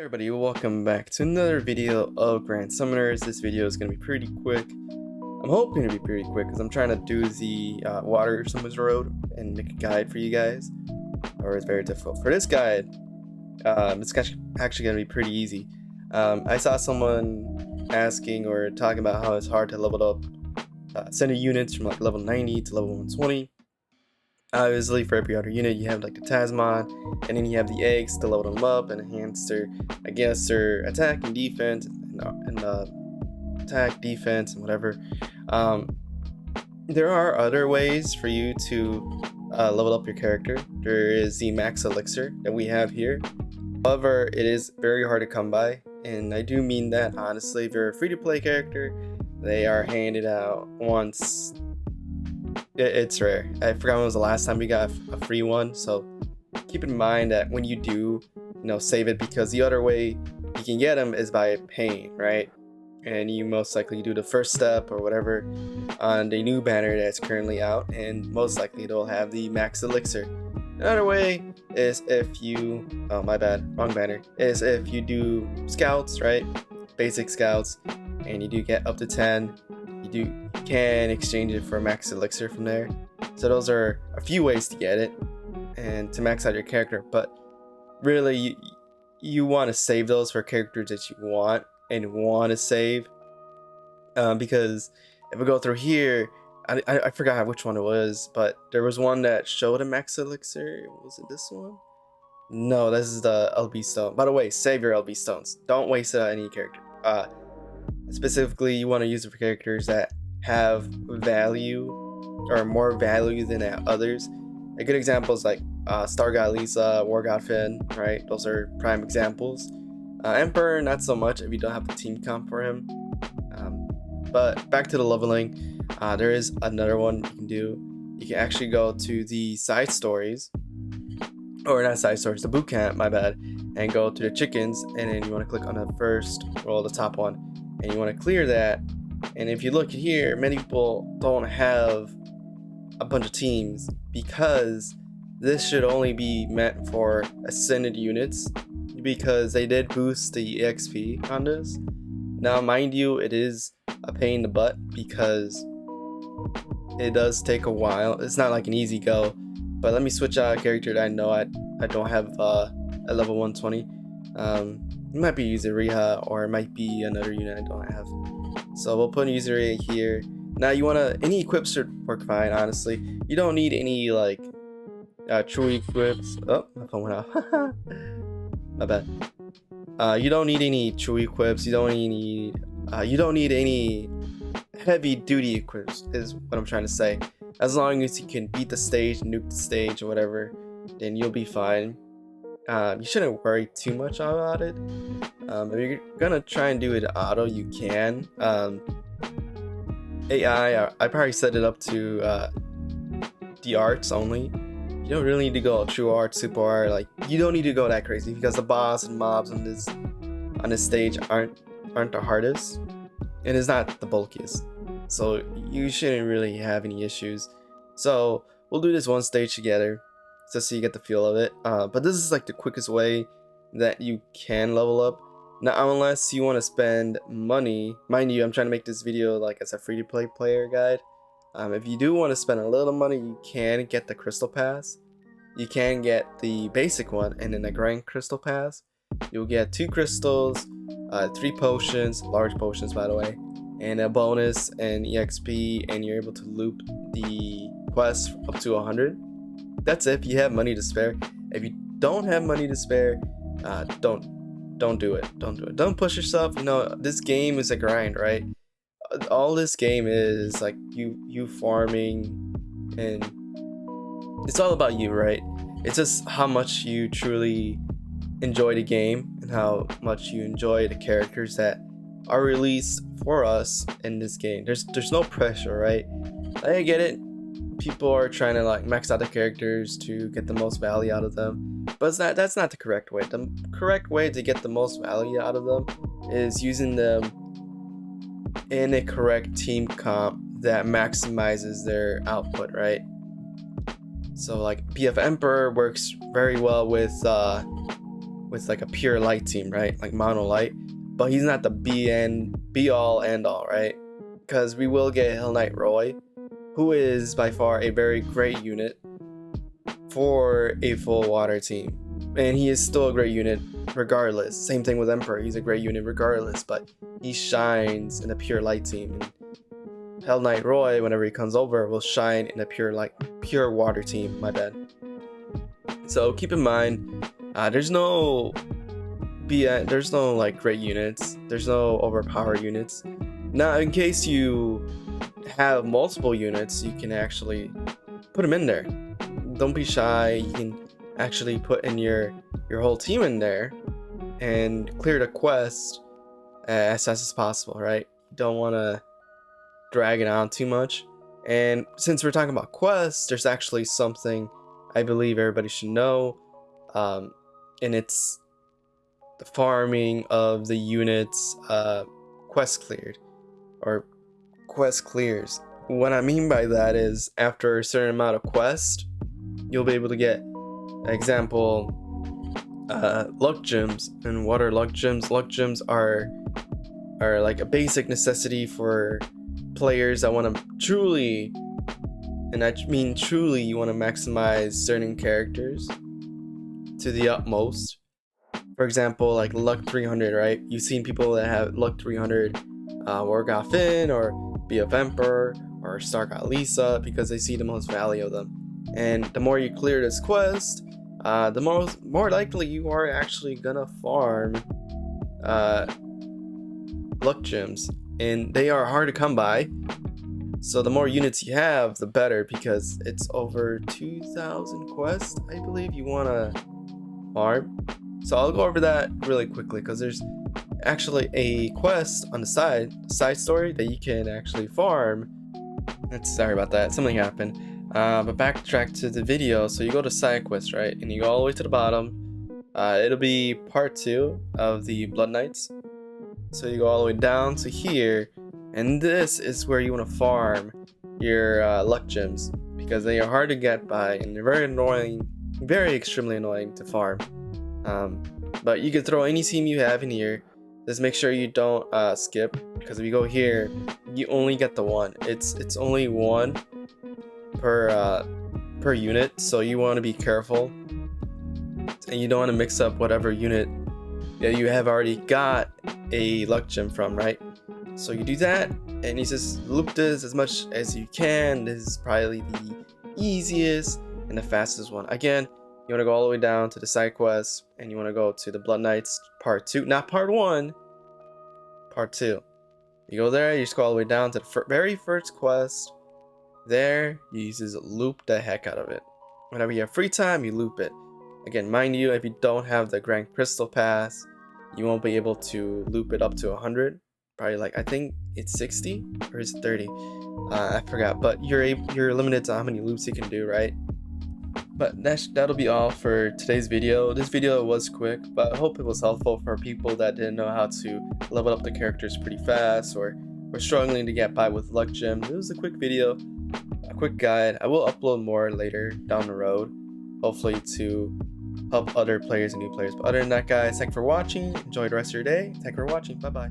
Everybody, welcome back to another video of Grand Summoners. This video is going to be pretty quick. I'm hoping to be pretty quick because I'm trying to do the water summons road and make a guide for you guys. Or it's very difficult. For this guide, it's actually going to be pretty easy. I saw someone asking or talking about how it's hard to level up center units from like level 90 to level 120. Obviously, for every other unit, you have like the Tasmon, and then you have the eggs to level them up and enhance their, their attack and defense, and attack, defense, and whatever. There are other ways for you to level up your character. There is the max elixir that we have here. However, it is very hard to come by, and I do mean that honestly. If you're a free-to-play character, they are handed out once. It's rare. I forgot when was the last time we got a free one, so keep in mind that when you do, save it, because the other way you can get them is by paying, right? And you most likely do the first step or whatever on the new banner that's currently out, and most likely they'll have the max elixir. Another way is if you, oh my bad, wrong banner, is if you do scouts, right? Basic scouts, and you do get up to 10. You can exchange it for max elixir from there. So those are a few ways to get it and to max out your character, but really you want to save those for characters that you want to save, because if we go through here, I forgot which one it was, but there was one that showed a max elixir. Was it this one? No, this is the LB stone. By the way, save your LB stones. Don't waste it on any character. Specifically, you want to use it for characters that have value or more value than others. A good example is like Star God Lisa, War God Finn, right? Those are prime examples. Emperor, not so much if you don't have the team comp for him. But back to the leveling, there is another one you can do. You can actually go to the side stories, or not side stories, the boot camp, my bad, and go to the chickens, and then you want to click on the first, well, the top one, and you want to clear that. And if you look here, many people don't have a bunch of teams because this should only be meant for ascended units, because they did boost the EXP on this. Now mind you, it is a pain in the butt because it does take a while. It's not like an easy go. But let me switch out a character that I know I don't have at level 120. It might be Yuzuriha, or it might be another unit I don't have. So we'll put Yuzuriha here. Now you wanna, any equips should work fine, honestly. You don't need any like true equips. Oh, my phone went out. My bad. You don't need any true equips. You don't need any heavy duty equips, is what I'm trying to say. As long as you can beat the stage, nuke the stage, or whatever, then you'll be fine. You shouldn't worry too much about it. If you're gonna try and do it auto, you can. AI, I probably set it up to the arts only. You don't really need to go true art, super art. Like, you don't need to go that crazy, because the boss and mobs on this stage aren't the hardest, and it's not the bulkiest. So you shouldn't really have any issues. So we'll do this one stage together, just so you get the feel of it. But this is like the quickest way that you can level up. Now, unless you want to spend money, mind you, I'm trying to make this video like as a free-to-play player guide. If you do want to spend a little money, you can get the crystal pass. You can get the basic one, and then the grand crystal pass. You'll get 2 crystals, 3 potions, large potions by the way, and a bonus and EXP, and you're able to loop the quest up to 100. That's it if you have money to spare. If you don't have money to spare, don't do it. Don't push yourself. This game is a grind, right? All this game is like you farming, and it's all about you, right? It's just how much you truly enjoy the game and how much you enjoy the characters that are released for us in this game. There's no pressure, right? I get it. People are trying to like max out the characters to get the most value out of them, but that's not the correct way. The correct way to get the most value out of them is using them in a correct team comp that maximizes their output, right? So like PF Emperor works very well with with like a pure light team, right? Like mono light, but he's not the be all end all, right? Because we will get Hell Knight Roy, who is by far a very great unit for a full water team, and he is still a great unit regardless. Same thing with Emperor, he's a great unit regardless, but he shines in a pure light team. And Hell Knight Roy, whenever he comes over, will shine in a pure water team. My bad. So keep in mind, there's no like great units. There's no overpowered units. Now, in case you have multiple units, you can actually put them in there. Don't be shy. You can actually put in your whole team in there and clear the quest as fast as possible, right? You don't want to drag it on too much. And since we're talking about quests, there's actually something I believe everybody should know, and it's the farming of the units quest cleared or quest clears. What I mean by that is after a certain amount of quest, you'll be able to get, example, luck gems. And what are luck gems? Luck gems are like a basic necessity for players that want to truly, and I mean truly, you want to maximize certain characters to the utmost. For example, like luck 300, right? You've seen people that have luck 300 Wargoth Finn or BF Emperor or Stargot Lisa because they see the most value of them. And the more you clear this quest, the more likely you are actually gonna farm luck gems, and they are hard to come by. So the more units you have, the better, because it's over 2,000 quests, I believe, you wanna farm. So I'll go over that really quickly because there's actually a quest on the side story that you can actually farm. Sorry about that, something happened. But backtrack to the video. So you go to side quest, right? And you go all the way to the bottom. It'll be part 2 of the Blood Knights. So you go all the way down to here, and this is where you want to farm your luck gems, because they are hard to get by and they're very annoying, very extremely annoying to farm. But you can throw any team you have in here. Just make sure you don't skip, because if you go here, you only get the one. It's only one per unit, so you want to be careful, and you don't want to mix up whatever unit that you have already got a luck gem from, right? So you do that, and you just loop this as much as you can. This is probably the easiest and the fastest one. Again, you want to go all the way down to the side quest, and you want to go to the Blood Knights part 2, not part 1, part 2. You go there, you just go all the way down to the very first quest. There, you just loop the heck out of it. Whenever you have free time, you loop it. Again, mind you, if you don't have the Grand Crystal Pass, you won't be able to loop it up to 100. Probably like, I think it's 60 or is it 30? I forgot, but you're limited to how many loops you can do, right? But that'll be all for today's video. This video was quick, but I hope it was helpful for people that didn't know how to level up the characters pretty fast or were struggling to get by with luck gems. It was a quick video, a quick guide. I will upload more later down the road, hopefully to help other players and new players. But other than that, guys, thanks for watching. Enjoy the rest of your day. Thanks for watching. Bye bye.